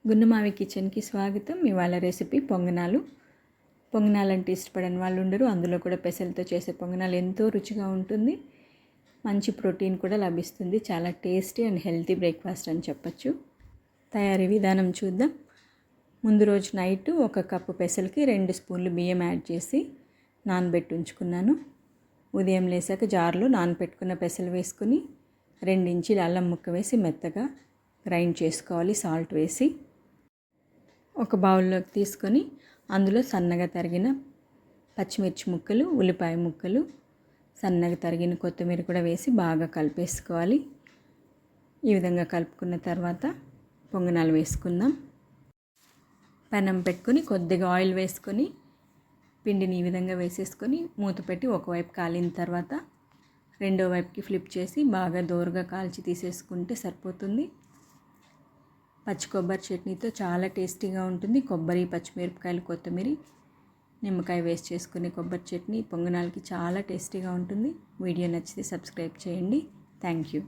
గున్నమావి కిచెన్కి స్వాగతం. ఇవాళ రెసిపీ పొంగనాలు. పొంగనాలు అంటే ఇష్టపడని వాళ్ళు ఉండరు. అందులో కూడా పెసలతో చేసే పొంగనాలు ఎంతో రుచిగా ఉంటుంది. మంచి ప్రోటీన్ కూడా లభిస్తుంది. చాలా టేస్టీ అండ్ హెల్తీ బ్రేక్ఫాస్ట్ అని చెప్పచ్చు. తయారీ విధానం చూద్దాం. ముందు రోజు నైట్ 1 కప్పు పెసలకి 2 స్పూన్లు బియ్యం యాడ్ చేసి నానబెట్టి ఉంచుకున్నాను. ఉదయం లేసాక జార్లో నానబెట్టుకున్న పెసలు వేసుకుని 2 ఇంచీల అల్లం ముక్క వేసి మెత్తగా గ్రైండ్ చేసుకోవాలి సాల్ట్ వేసి. ఒక బౌల్లోకి తీసుకొని అందులో సన్నగా తరిగిన పచ్చిమిర్చి ముక్కలు, ఉల్లిపాయ ముక్కలు, సన్నగా తరిగిన కొత్తిమీర కూడా వేసి బాగా కలిపేసుకోవాలి. ఈ విధంగా కలుపుకున్న తర్వాత పొంగనాలు వేసుకుందాం. పెనం పెట్టుకొని కొద్దిగా ఆయిల్ వేసుకొని పిండిని ఈ విధంగా వేసేసుకొని మూత పెట్టి ఒకవైపు కాలిన తర్వాత రెండో వైపుకి ఫ్లిప్ చేసి బాగా దోరగా కాల్చి తీసేసుకుంటే సరిపోతుంది. పచ్చి కొబ్బరి చట్నీతో చాలా టేస్టీగా ఉంటుంది. కొబ్బరి, పచ్చిమిరపకాయలు, కొత్తిమీర, నిమ్మకాయ వేస్ట్ చేసుకునే కొబ్బరి చట్నీ పొంగనాలకి చాలా టేస్టీగా ఉంటుంది. వీడియో నచ్చితే సబ్స్క్రైబ్ చేయండి. Thank you.